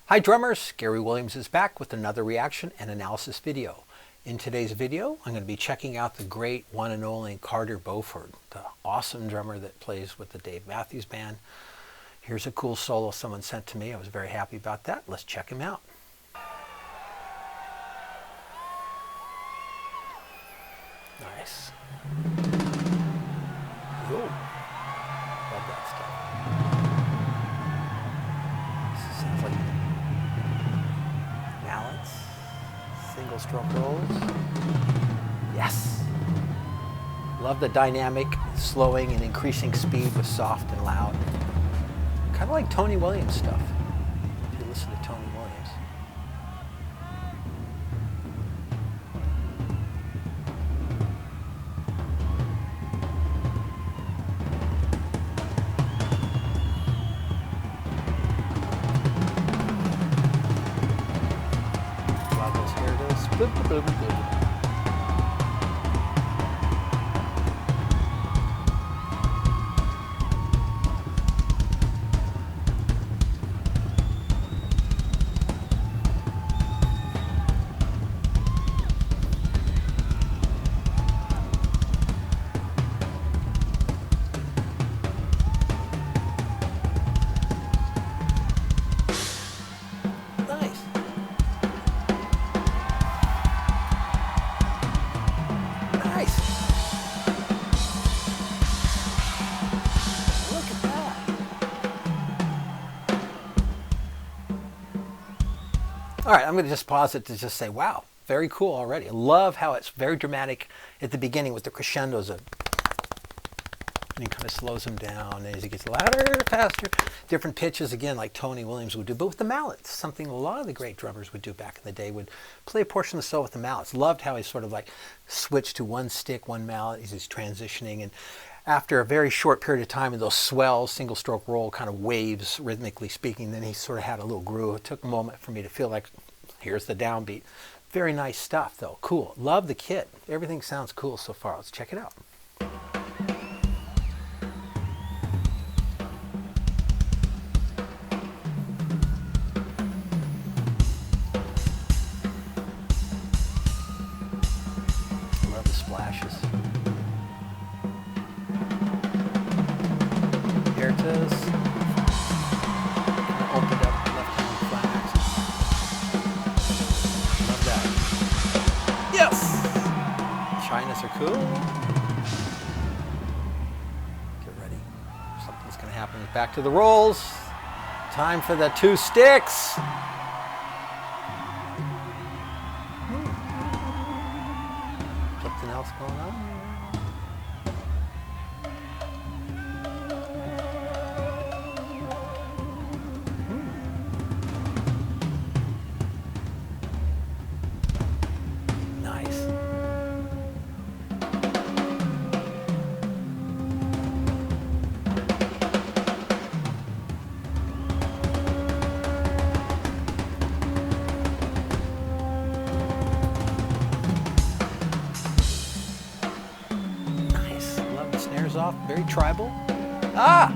Hi drummers, Garey Williams is back with another reaction and analysis video. In today's video, I'm going to be checking out the great one and only Carter Beauford, the awesome drummer that plays with the Dave Matthews Band. Here's a cool solo someone sent to me. I was very happy about that. Let's check him out. Nice. Ooh, love that stuff. Sounds like mallets, single stroke rolls. Yes. Love the dynamic slowing and increasing speed with soft and loud. Kind of like Tony Williams stuff, if you listen to Tony Williams. Love those hair goes. Bloop, bloop, bloop, bloop. All right, I'm going to just pause it to just say, wow, very cool already. I love how it's very dramatic at the beginning with the crescendos of, and he kind of slows them down as he gets louder, faster, different pitches again, like Tony Williams would do, but with the mallets, something a lot of the great drummers would do back in the day, would play a portion of the solo with the mallets. Loved how he sort of like switched to one stick, one mallet as he's transitioning, and after a very short period of time in those swells, single stroke roll kind of waves, rhythmically speaking, then he sort of had a little groove. It took a moment for me to feel like, here's the downbeat. Very nice stuff though, cool. Love the kit. Everything sounds cool so far. Let's check it out. Love the splashes. Opened up left-hand flat axis. Love that. Yes! Chinas are cool. Get ready. Something's going to happen. Back to the rolls. Time for the two sticks. Something else going on? Off, very tribal. Ah!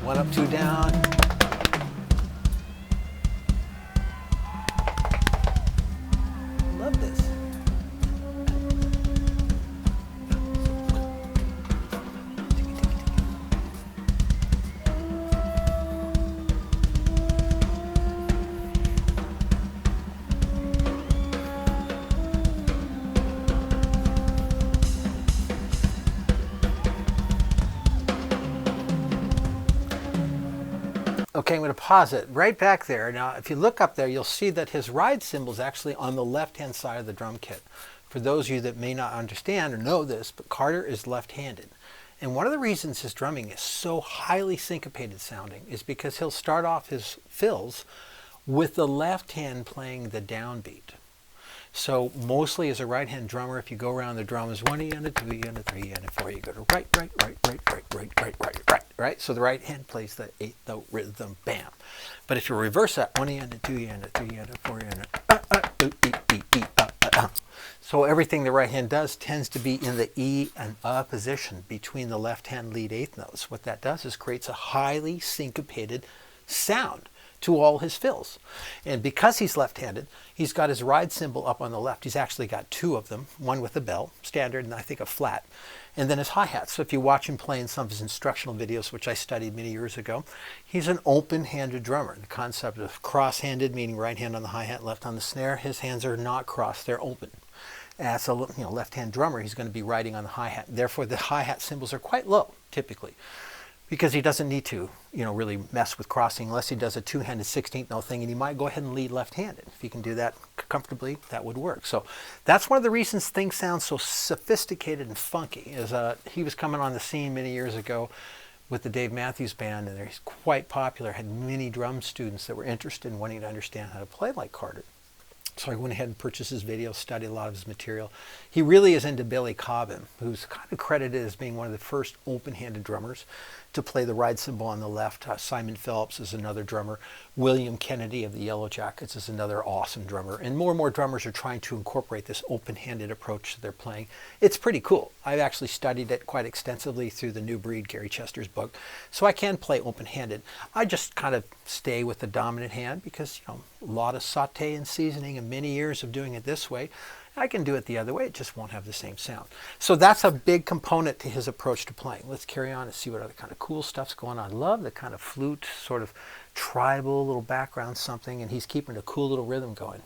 One up, two down. Love this. Okay, I'm going to pause it right back there. Now, if you look up there, you'll see that his ride cymbal is actually on the left-hand side of the drum kit. For those of you that may not understand or know this, but Carter is left-handed. And one of the reasons his drumming is so highly syncopated sounding is because he'll start off his fills with the left hand playing the downbeat. So mostly as a right-hand drummer, if you go around the drums, 1 E and a 2 E and a 3 E and a 4, you go to right, right, right, right, right, right, right, right, right, right. So the right hand plays the 8-note rhythm, bam. But if you reverse that, 1 E and a 2 E and a 3 E and a 4 E and a so everything the right hand does tends to be in the E and position between the left hand lead 8th notes. What that does is creates a highly syncopated sound to all his fills. And because he's left-handed, he's got his ride cymbal up on the left. He's actually got 2 of them, one with a bell, standard, and I think a flat, and then his hi-hats. So if you watch him play in some of his instructional videos, which I studied many years ago, he's an open-handed drummer. The concept of cross-handed, meaning right hand on the hi-hat, left on the snare, his hands are not crossed, they're open. As a left-hand drummer, he's going to be riding on the hi-hat. Therefore, the hi-hat cymbals are quite low, typically, because he doesn't need to, really mess with crossing unless he does a 2-handed 16th note thing, and he might go ahead and lead left-handed. If he can do that comfortably, that would work. So that's one of the reasons things sound so sophisticated and funky. Is he was coming on the scene many years ago with the Dave Matthews Band, and he's quite popular, had many drum students that were interested in wanting to understand how to play like Carter. So I went ahead and purchased his videos, studied a lot of his material. He really is into Billy Cobham, who's kind of credited as being one of the first open-handed drummers to play the ride cymbal on the left. Simon Phillips is another drummer. William Kennedy of the Yellow Jackets is another awesome drummer. And more drummers are trying to incorporate this open-handed approach to their playing. It's pretty cool. I've actually studied it quite extensively through the New Breed, Gary Chester's book. So I can play open-handed. I just kind of stay with the dominant hand because, a lot of saute and seasoning and many years of doing it this way. I can do it the other way, it just won't have the same sound. So that's a big component to his approach to playing. Let's carry on and see what other kind of cool stuff's going on. I love the kind of flute, sort of tribal little background something, and he's keeping a cool little rhythm going.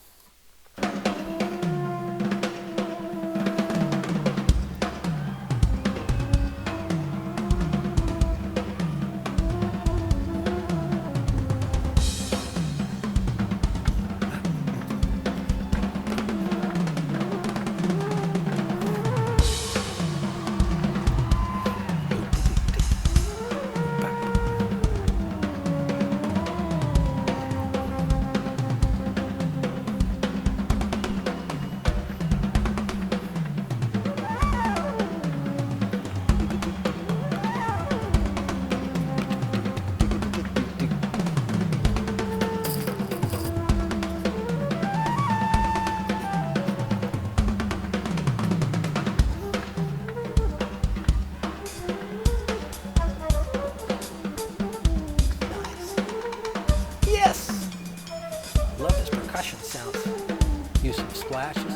Splashes,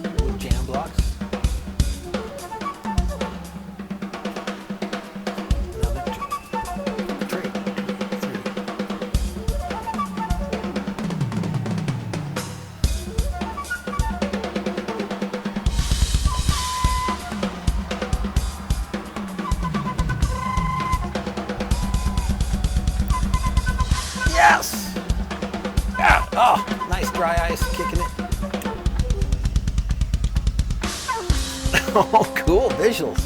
little jam blocks. Another 2, 3, 3. Yes! Yeah! Oh, nice dry ice kicking it. Oh, cool visuals.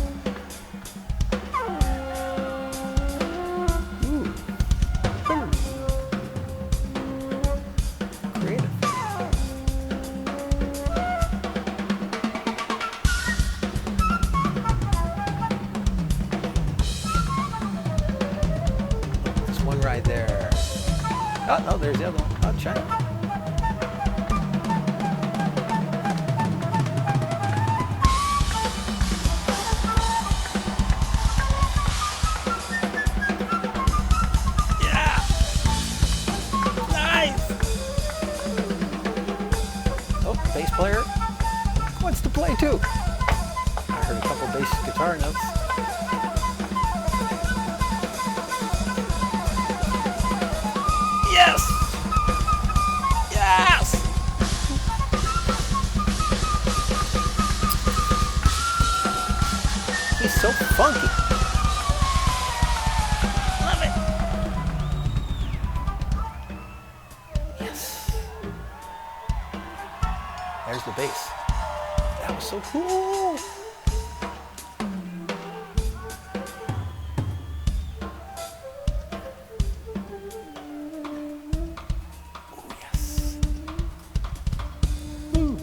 Ooh. Creative. There's one right there. Oh, no, there's the other one. Oh, check. Bass player wants to play too. I heard a couple bass guitar notes. Yes! Yes! He's so funky. Love it. Yes. There's the bass. That was so cool. Oh, yes. Ooh.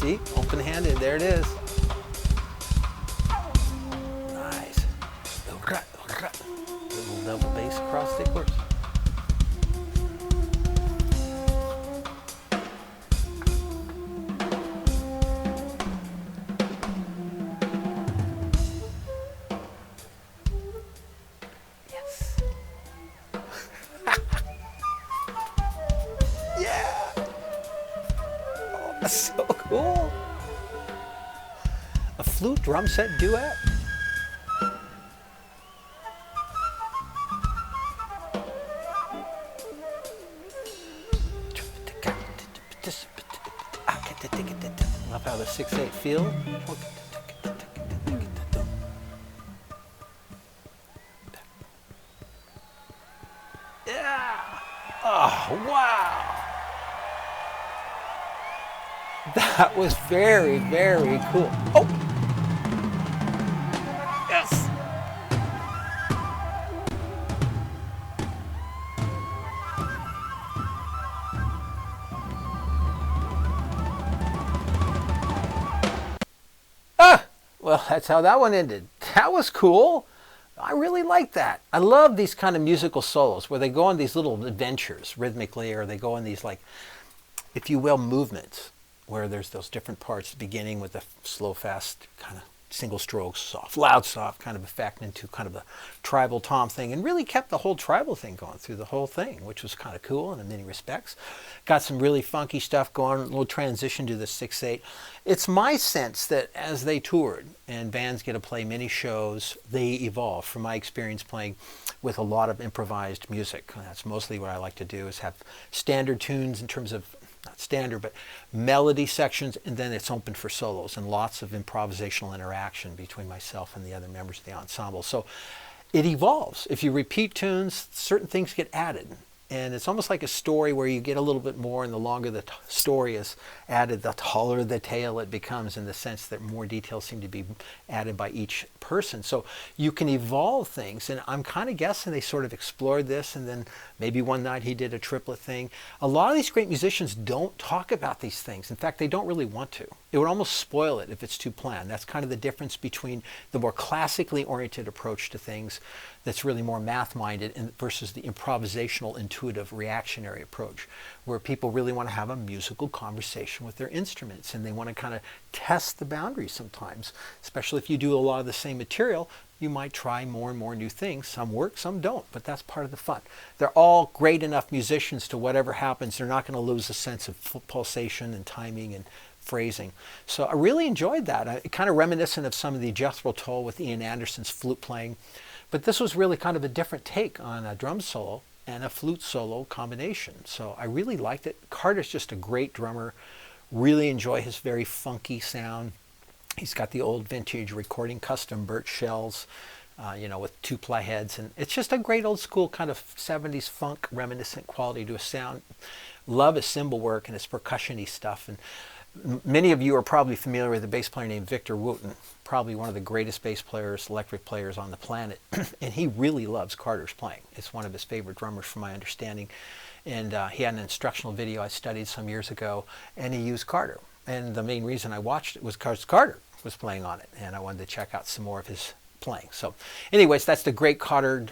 See, open-handed, there it is. Nice. Little double bass cross stick works. Yes. Yeah. Oh, that's so cool. A flute drum set duet. Love how the 6/8 feel. Yeah. Oh, wow. That was very, very cool. Oh. Yes. Ah, well, that's how that one ended. That was cool. I really like that. I love these kind of musical solos where they go on these little adventures rhythmically, or they go on these, like, if you will, movements where there's those different parts beginning with the slow, fast, kind of single strokes, soft, loud, soft kind of effect into kind of a tribal tom thing, and really kept the whole tribal thing going through the whole thing, which was kind of cool in many respects. Got some really funky stuff going, a little transition to the 6/8. It's my sense that as they toured and bands get to play many shows, they evolve. From my experience playing with a lot of improvised music, that's mostly what I like to do, is have standard tunes in terms of, not standard, but melody sections, and then it's open for solos and lots of improvisational interaction between myself and the other members of the ensemble. So it evolves. If you repeat tunes, certain things get added. And it's almost like a story where you get a little bit more, and the longer the story is added, the taller the tale it becomes, in the sense that more details seem to be added by each person. So you can evolve things, and I'm kind of guessing they sort of explored this, and then maybe one night he did a triplet thing. A lot of these great musicians don't talk about these things. In fact, they don't really want to. It would almost spoil it if it's too planned. That's kind of the difference between the more classically oriented approach to things that's really more math-minded versus the improvisational, intuitive, reactionary approach, where people really want to have a musical conversation with their instruments, and they want to kind of test the boundaries sometimes. Especially if you do a lot of the same material, you might try more and more new things. Some work, some don't, but that's part of the fun. They're all great enough musicians to whatever happens, they're not going to lose a sense of pulsation and timing and phrasing. So I really enjoyed that. Kind of reminiscent of some of the Jethro Tull with Ian Anderson's flute playing. But this was really kind of a different take on a drum solo and a flute solo combination. So I really liked it. Carter's just a great drummer. Really enjoy his very funky sound. He's got the old vintage recording custom birch shells, with 2-ply heads. And it's just a great old school kind of 70s funk reminiscent quality to his sound. Love his cymbal work and his percussion-y stuff. And many of you are probably familiar with a bass player named Victor Wooten, probably one of the greatest bass players, electric players on the planet. And he really loves Carter's playing. It's one of his favorite drummers from my understanding. And he had an instructional video I studied some years ago, and he used Carter. And the main reason I watched it was because Carter was playing on it, and I wanted to check out some more of his playing. So anyways, that's the great Carter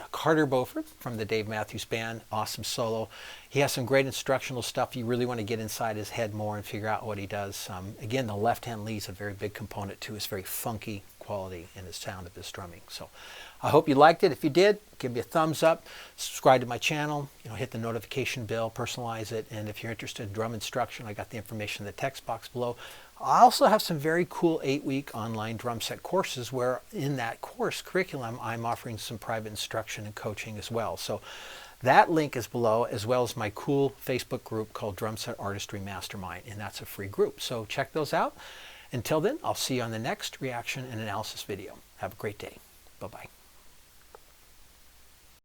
Beauford from the Dave Matthews Band. Awesome solo. He has some great instructional stuff. You really want to get inside his head more and figure out what he does. Again, the left-hand lead is a very big component to his very funky quality and his sound of his drumming. So I hope you liked it. If you did, give me a thumbs up, subscribe to my channel, hit the notification bell, personalize it, and if you're interested in drum instruction, I got the information in the text box below. I also have some very cool 8-week online drum set courses where in that course curriculum, I'm offering some private instruction and coaching as well. So that link is below, as well as my cool Facebook group called Drumset Artistry Mastermind, and that's a free group. So check those out. Until then, I'll see you on the next reaction and analysis video. Have a great day. Bye-bye.